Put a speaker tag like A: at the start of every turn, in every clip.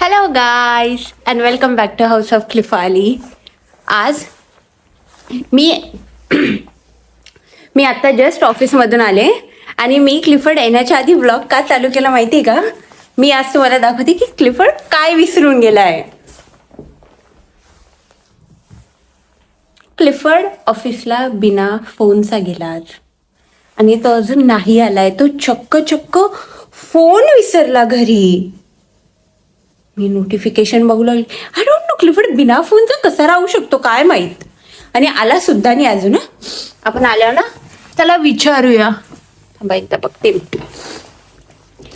A: Hello guys and welcome back to house of Cliffaly. आज मी आत्ता जस्ट ऑफिसमधून आले आणि मी क्लिफर्ड येण्याच्या आधी व्लॉग का चालू केला माहिती आहे का? मी आज तुम्हाला दाखवते की क्लिफर्ड काय विसरून गेला आहे. क्लिफर्ड ऑफिसला बिना फोनचा गेला आज आणि तो अजून नाही आलाय. तो चक्क फोन विसरला घरी. मी नोटिफिकेशन बघू लागली. आय डोंट नो क्लिफर्ड बिना फोनचा कसा राहू शकतो काय माहीत. आणि आला सुद्धा नाही अजून. आपण आल्यावर ना त्याला विचारूया. थांबा एकदा बघते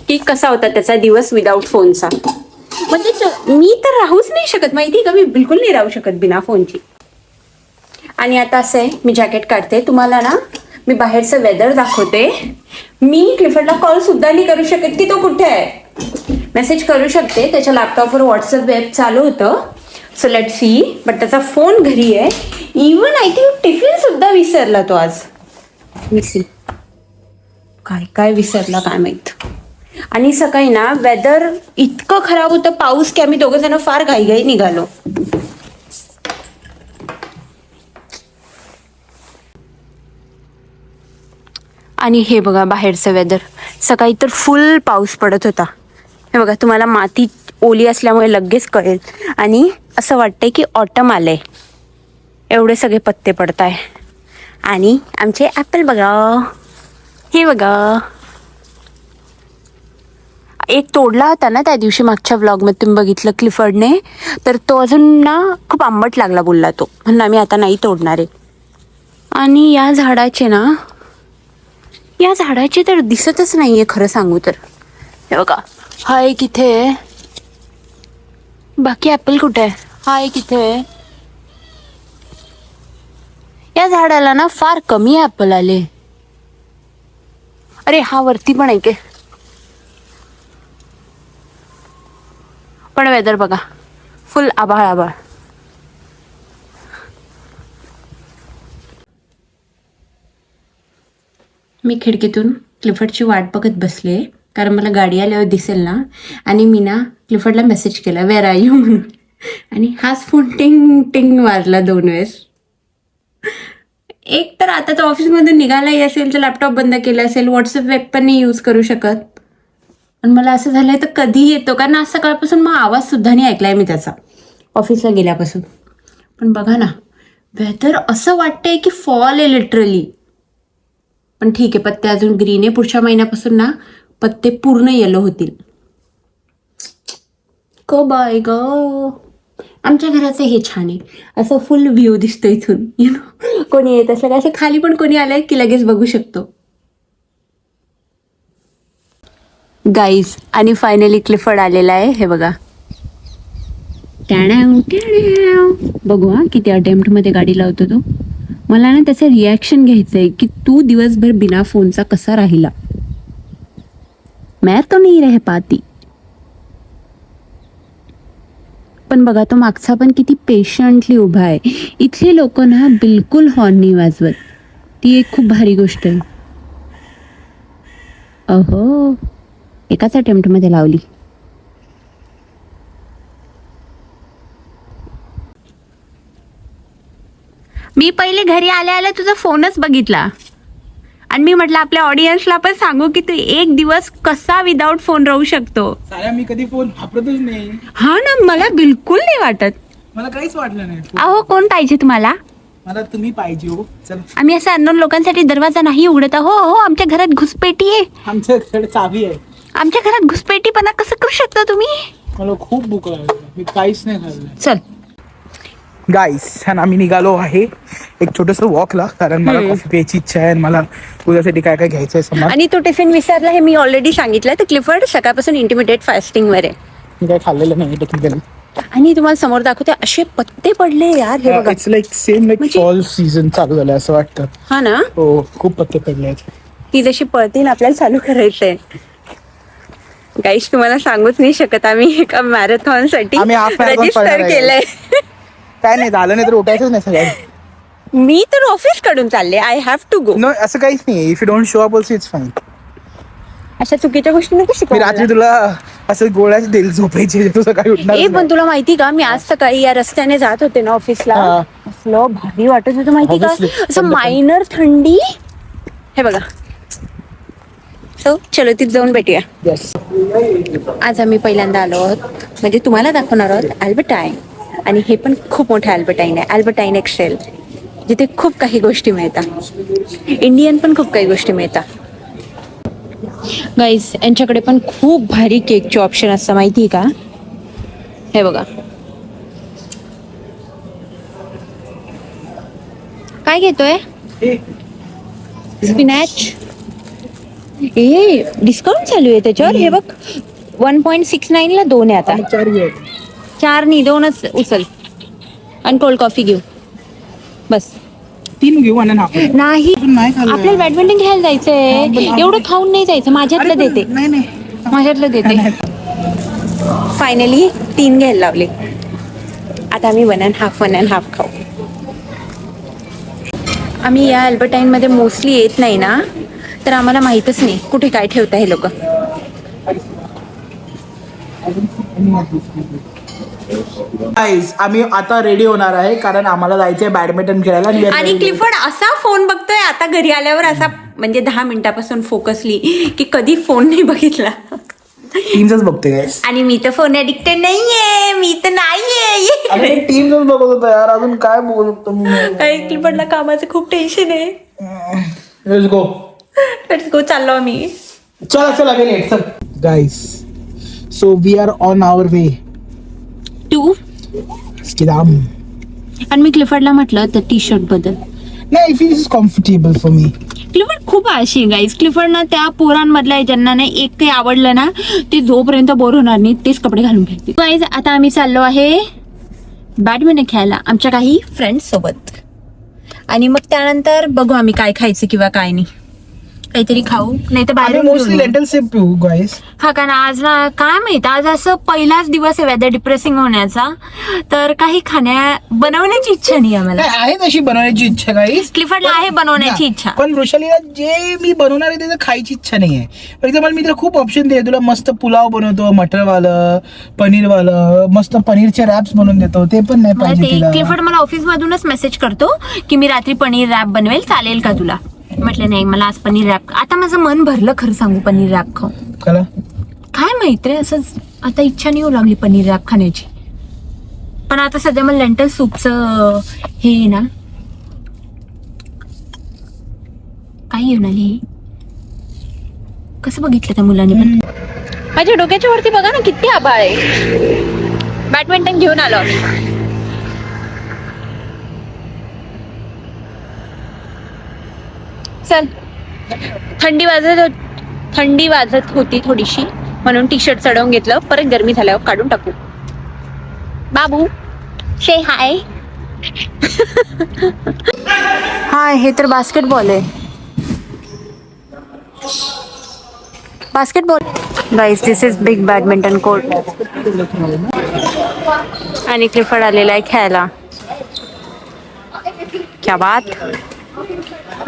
A: की कसा होता त्याचा दिवस विदाऊट फोनचा. म्हणजे मी तर राहूच नाही शकत माहिती का. मी बिलकुल नाही राहू शकत बिना फोनची. आणि आता असं आहे, मी जॅकेट काढते. तुम्हाला ना मी बाहेरचं वेदर दाखवते. मी क्लिफर्डला कॉल सुद्धा नाही करू शकत की तो कुठे आहे. मेसेज करू शकते, त्याच्या लॅपटॉपवर व्हॉट्सअप वेब चालू होतं. So let see. बट त्याचा फोन घरी आहे. इवन आय थिंक टिफिन सुद्धा विसरला तो आज. मी सी काय काय विसरला काय माहित. आणि सकाळी ना वेदर इतकं खराब होतं, पाऊस की आम्ही दोघं जण फार घाईघाई निघालो. आणि हे बघा बाहेरचं वेदर. सकाळी तर फुल पाऊस पडत होता. हे बघा, तुम्हाला माती ओली असल्यामुळे लगेच कळेल. आणि असं वाटतंय की ऑटम आलंय, एवढे सगळे पत्ते पडत आहे. आणि आमचे ॲपल बघा, हे बघा. एक तोडला होता ना त्या दिवशी मागच्या व्लॉगमध्ये तुम्ही बघितलं क्लिफर्डने, तर तो अजून ना खूप आंबट लागला बोलला तो, म्हणून आम्ही आता नाही तोडणार आहे. आणि या झाडाचे तर दिसतच नाहीये खरं सांगू तर. हे बघा, हा एक इथे आहे, बाकी ॲपल कुठे आहे. हा एक इथे आहे. या झाडाला ना फार कमी ॲपल आले. अरे हा वरती पण आहे की. पण वेदर बघा, फुल आभाळ. मी खिडकीतून क्लिफर्डची वाट बघत बसले, कारण मला गाडी आल्यावर दिसेल ना. आणि मी ना क्लिफर्डला मेसेज केला वेअर आर यू म्हणून. आणि हाच फोन टिंग टिंग वाजला 2 वेळेस. एक तर आता तो ऑफिसमधून निघालाही असेल तर लॅपटॉप बंद केला असेल, व्हॉट्सअप वेब पण नाही यूज करू शकत. आणि मला असं झालंय तर कधी येतो, कारण आज सकाळपासून मग आवाज सुद्धा नाही ऐकलाय मी त्याचा ऑफिसला गेल्यापासून. पण बघा ना, वेदर असं वाटतंय की फॉल आहे लिटरली. पण ठीक आहे, पत्ते अजून ग्रीन आहे. पुढच्या महिन्यापासून ना पत्ते पूर्ण येलो होतील. बाय ग. आमच्या घराचं हे छान आहे, असं फुल व्ह्यू दिसतो इथून. कोणी येत असलं का, असं खाली पण कोणी आलंय की लगेच बघू शकतो. गाईज, आणि फायनली क्लिफर्ड आलेला आहे. हे बघा, बघू हा किती अटेम्प्टमध्ये गाडी लावतो तो. मला ना त्याचं रिॲक्शन घ्यायचं आहे की तू दिवसभर बिना फोनचा कसा राहिला. मैं तो नहीं रह पाती. पण बघा, तो मागचा पण किती पेशंटली उभा आहे. इथले लोक ना बिलकुल हॉर्न नाही वाजवत. ती एक खूप भारी गोष्ट आहे. अहो, एकाच अटेम्प्टमध्ये लावली. मी पहिले घरी आल्या तुझा फोनच बघितला आणि मी म्हटलं आपल्या ऑडियन्सला पण सांगू की तू एक दिवस कसा विदाऊट फोन राहू शकतो.
B: मी कधी फोन वापरतच नाही.
A: हा ना, मला बिलकुल नाही वाटत.
B: मला काहीच वाटलं नाही.
A: अहो, कोण पाहिजे तुम्हाला?
B: मला तुम्ही पाहिजे हो. चल,
A: आम्ही असं अननोन लोकांसाठी दरवाजा नाही उघडत. हो, आमच्या घरात घुसपेटी आहे.
B: आमच्याकडे चावी आहे.
A: आमच्या घरात घुसपेटीपणा कसं करू शकता तुम्ही?
B: मला खूप भूक लागली, मी काहीच नाही खाल्लं.
A: चल
B: गाईस, आम्ही निघालो आहे एक छोटस वॉकला, कारण मला कॉफी प्यायची इच्छा आहे. मला उद्यासाठी काय काय घ्यायचं आहे समज.
A: आणि तो टिफिन विसरला हे मी ऑलरेडी सांगितलं. तर क्लिफर्ड सकाळपासून इंटिमिडिएट फास्टिंगवर आहे.
B: मी काय खाल्लेलं नाही टेक्निकली.
A: आणि तुम्हाला समोर दाखवते, असे पत्ते पडले यार. हे बघा,
B: it's like same like follow season चालू झालं असं वाटतं.
A: हा ना,
B: हो, खूप पत्ते पडले आहेत.
A: ती जशी पळतील आपल्याला चालू करायचंय. गाईस, तुम्हाला सांगूच नाही शकत, आम्ही एका मॅरेथॉन साठी रजिस्टर केलंय.
B: काय नाही झालं नाही तर उठायचंच नाही सगळ्यात.
A: मी तर ऑफिस कडून चालले. I have to go.
B: No, असं काहीच नाही. If you don't show up also it's fine.
A: अशा चुकीच्या गोष्टी नको
B: मी
A: शिकवू
B: रात्री
A: मला.
B: तुला असं गोळ्याच देईल झोपायचे, तू सकाळी उठणार
A: ए पण तुला माहिती का, मी आज सकाळी या रस्त्याने जात होते ना ऑफिसला,
B: हा.
A: असलं भारी वाटत होतं माहिती का,
B: Obviously.
A: असं मायनर थंडी. हे बघा, सो चलो तिथे जाऊन भेटूया.
B: येस.
A: आज आम्ही पहिल्यांदा आलो आहोत, म्हणजे तुम्हाला दाखवणार आहोत अल्बर्टाईन. आणि हे पण खूप मोठं अल्बर्टाईन आहे, अल्बर्टाईन एक्सेल, जिथे खूप काही गोष्टी मिळतात, इंडियन पण खूप काही गोष्टी मिळतात. गाईज यांच्याकडे पण खूप भारी केकचे ऑप्शन असतं माहिती का. हे बघा, काय घेतोय स्पिनॅच. ए डिस्काउंट चालू आहे त्याच्यावर. हे बघ 1.69 ला 2 आहे आता. 4 नाही 2च उचल. आणि कोल्ड कॉफी घेऊ बस.
B: 3 घेऊ आणि
A: नाही
B: नाही खाल्लं.
A: आपल्याला बॅडमिंटन खेळायला जायचंय, एवढं खाऊन नाही जायचं. माझ्यातलं देते,
B: नाही
A: माझ्यातलं देते. फायनली 3 घ्यायला लावले. आता आम्ही 1.5 खाऊ. आम्ही या अल्बर्टाईन मध्ये मोस्टली येत नाही ना, तर आम्हाला माहितच नाही कुठे काय ठेवता हे लोक.
B: गाईस आम्ही आता रेडी होणार आहे, कारण आम्हाला जायचंय बॅडमिंटन खेळायला.
A: आणि क्लिफर्ड असा फोन बघतोय आता घरी आल्यावर, असा म्हणजे 10 मिनिटापासून फोकसली की कधी फोन नाही बघितला.
B: टीमच बघते गाईस.
A: आणि मी तर फोन ऍडिक्टेड नाहीये, मी तर नाहीये.
B: टीमच बघत होता यार, अजून काय बोलतो मी.
A: काही क्लिफर्डला कामाचं खूप टेन्शन आहे.
B: Let's go.
A: लेट्स गो, चाललो आम्ही.
B: चला गेले चल. Guys so we are on our way
A: to.
B: Schiedam.
A: आणि मी क्लिफर्डला म्हटलं तर टी शर्ट बदल.
B: नाही, feel is comfortable for me.
A: Clifford खूप आळशी आहे गाईज. क्लिफर्ड ना त्या पोरांमधल्या आहे ज्यांना नाही एक काही आवडलं ना, ते जोपर्यंत बोर होणार नाही तेच कपडे घालून घ्यायचे. गाईज आता आम्ही चाललो आहे बॅडमिंटन खेळायला आमच्या काही फ्रेंड्स सोबत. आणि मग त्यानंतर बघू आम्ही काय खायचं किंवा काय नाही. काहीतरी खाऊ, नाही तर बाहेर
B: मोस्टली लेंटल सूप पिऊ गाईस.
A: हा, कारण आज ना काय माहित, आज असं पहिलाच दिवस आहे वेदर डिप्रेसिंग होण्याचा, तर काही बनवण्याची इच्छा नाही आम्हाला.
B: आहे तशी बनवण्याची इच्छा गाईस.
A: क्लिफर्डला आहे बनवण्याची इच्छा,
B: पण वृषालीला जे मी बनवणार आहे त्याचं खायची इच्छा नाहीये. फॉर एक्झाम्पल मी तुला खूप ऑप्शन दे, तुला मस्त पुलाव बनवतो, मटरवालं, पनीरवालं, मस्त पनीरचे रॅप्स बनवून देतो, ते पण नाही पाहिजे तिला.
A: क्लिफर्ड मला ऑफिस मधूनच मेसेज करतो की मी रात्री पनीर रॅप बनवेल, चालेल का तुला. म्हटलं नाही, मला आज पनीर रॅप. आता माझं मन भरलं खरं सांगू पनीर रॅप खाऊन. काय माहित रे, असंच आता इच्छा नाही होऊ लागली पनीर रॅप खाण्याची. पण आता सध्या मला लेंटल सूपचं हे ना, काय येऊन आली, कसं बघितलं त्या मुलाने. पण माझ्या डोक्याच्या वरती बघा ना किती आभाळ आहे. बॅडमिंटन घेऊन आलो आम्ही. चल, थंडी वाजत होती थोडीशी, म्हणून टी शर्ट चढवून घेतलं. परत गरमी झाल्यावर काढून टाकू. बाबू से हाय. हाय, हे तर बास्केटबॉल आहे. Basketball guys, this is big badminton court. आणि क्लिफर्ड आलेला आहे खेळायला. क्या बात,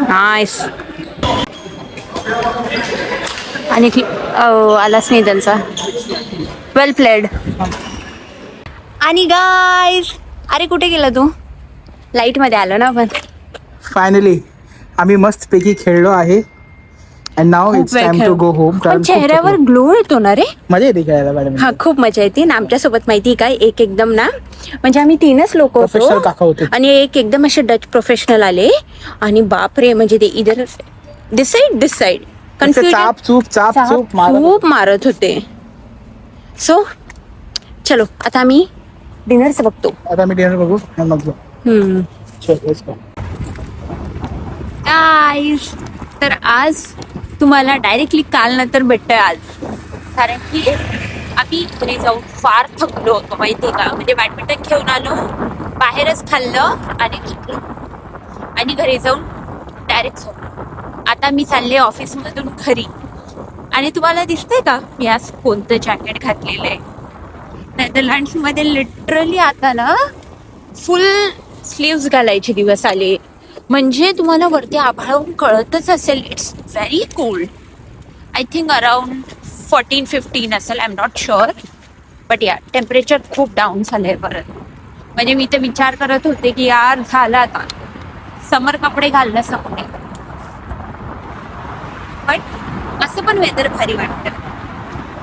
A: नाईस. आणि आलाच नाही त्यांचा. वेल प्लेड. आणि गाईज, अरे कुठे गेला तू. लाईट मध्ये आलो ना आपण.
B: फायनली आम्ही मस्त पैकी खेळलो आहे. And now it's time to go home.
A: पण चेहऱ्यावर ग्लो येतो ना रे.
B: मजा येते खेळायला मॅडम.
A: हा, खूप मजा येते. ना आमच्यासोबत माहिती काय, एक एकदम ना, म्हणजे आम्ही 3च लोक
B: प्रोफेशनल काका होते.
A: आणि एक एकदम असे डच प्रोफेशनल आले. आणि बापरे, म्हणजे ते इधर दिस साइड
B: चाप चूप
A: खूप मारत होते. सो चलो आता आम्ही डिनरचं बघतो.
B: आता मी डिनर बघू.
A: गाईस, तर आज तुम्हाला डायरेक्टली काल नंतर भेटतोय आज, कारण की आम्ही घरी जाऊन फार थकलो होतो माहितीये का. म्हणजे बॅडमिंटन खेळून आलो, बाहेरच खाल्लं आणि थकलो, आणि घरी जाऊन डायरेक्ट झोपलो. आता मी चालले ऑफिस मधून घरी. आणि तुम्हाला दिसतंय का मी आज कोणतं जॅकेट घातलेलं आहे. नेदरलँड्स मध्ये लिटरली आता ना फुल स्लीव्स घालायचे दिवस आले. म्हणजे तुम्हाला वरती आभाळून कळतच असेल, it's very cold. I think around 14-15 असेल, I am not sure. But या टेम्परेचर खूप डाऊन झालंय परत. म्हणजे मी तर विचार करत होते की यार झालं आता समर कपडे घालणं संपले. बट असं पण वेदर भारी वाटतं.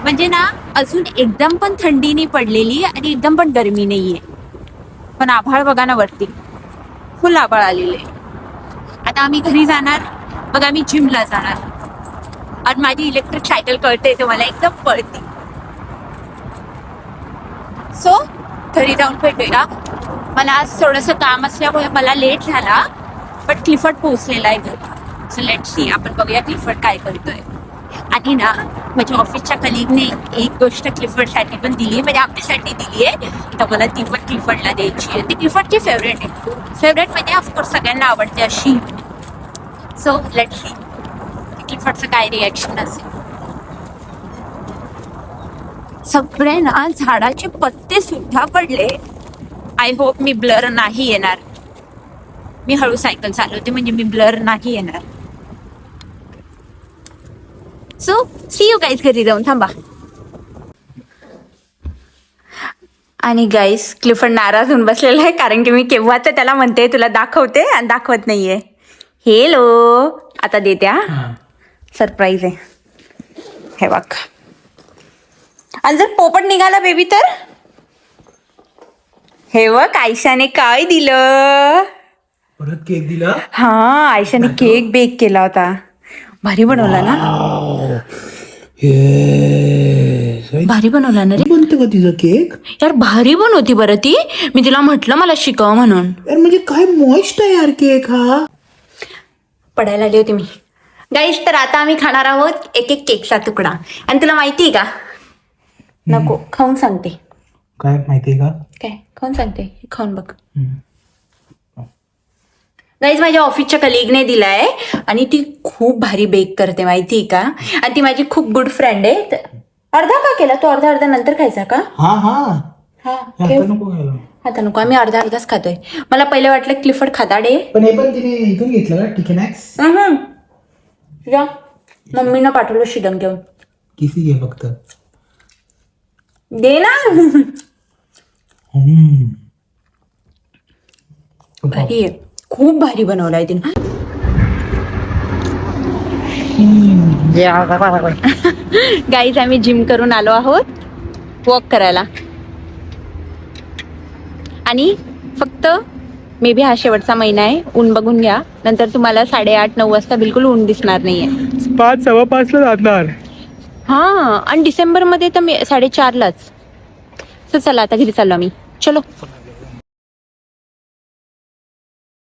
A: म्हणजे ना अजून एकदम पण थंडी नाही पडलेली आणि एकदम पण गरमी नाहीये. पण आभाळ बघा ना वरती, फुल आभाळ आलेले. आता आम्ही घरी जाणार, मग आम्ही जिमला जाणार. आणि माझी इलेक्ट्रिक सायकल कळते ते मला एकदम पळते. सो घरी जाऊन भेटूया. मला आज थोडंसं काम असल्यामुळे मला लेट झाला, बट क्लिफर्ड पोहोचलेला आहे घरी. सो लेट सी, आपण बघूया क्लिफर्ड काय करतोय. आणि ना माझ्या ऑफिसच्या कलिगने एक गोष्ट क्लिफर्डसाठी पण दिली आहे, म्हणजे आमच्यासाठी दिली आहे, तर मला ती पण क्लिफर्डला द्यायची आहे. ती क्लिफर्डची फेवरेट आहे. फेवरेट म्हणजे ऑफकोर्स सगळ्यांना आवडते अशी. सो लेट सी क्लिफर्डचं काय रिॲक्शन असेल. सगळे ना झाडाचे पत्ते सुद्धा पडले. आय होप मी ब्लर नाही येणार. मी हळू सायकल चालवते म्हणजे मी ब्लर नाही येणार. सो सी यू गाईज घरी जाऊन थांबा. आणि गाईज क्लिफर्ड नाराज होऊन बसलेला आहे, कारण की मी केव्हा तर त्याला म्हणते तुला दाखवते आणि दाखवत नाहीये. हेलो, आता देते हा, सरप्राईज आहे. हे बघ. आणि जर पोपट निघाला बेबी तर हे बघ आयशाने काय दिलं.
B: परत केक दिला.
A: हा, आयशाने केक बेक केला होता. भारी बनवला ना. भारी बनवला ना रे.
B: बनतं का तिचा केक?
A: यार भारी बनवती बरं ती. मी तिला म्हटलं मला शिकव म्हणून.
B: यार म्हणजे काय मॉइस्ट आहे यार केक हा.
A: पडायला आली होती मी. गाईस तर आता आम्ही खाणार आहोत एक एक केकचा तुकडा. आणि तुला माहिती आहे का, नको खाऊन सांगते.
B: काय माहितीये का?
A: काय खाऊन सांगते, खाऊन बघ. गाईज माझ्या ऑफिसच्या कलिगने दिलाय आणि ती खूप भारी बेक करते माहिती आहे का. आणि ती माझी खूप गुड फ्रेंड आहे. अर्धा का केला तू? अर्धा नंतर खायचा का?
B: हा हा
A: हा
B: आता नको खायला.
A: आता नको, आम्ही अर्धाच खातोय. मला पहिलं वाटलं क्लिफर्ड खादाडे.
B: पण हे पण तिने इथून घेतलं का टिकेनॅक्स?
A: तुझ्या मम्मीनं पाठवलं शिदम घेऊन.
B: किसी घे फक्त
A: दे ना. भारी आहे, खूप भारी बनवलाय तिने. गाईज आम्ही जिम करून आलो आहोत वॉक करायला. आणि फक्त मे बी हा शेवटचा महिना आहे. ऊन बघून घ्या, नंतर तुम्हाला 8:30-9 वाजता बिलकुल ऊन दिसणार नाहीये.
B: 5-5:15 ला जाणार.
A: हा, आणि डिसेंबरमध्ये तर 4:30लाच. तर चला आता घरी चाललो आम्ही. चलो.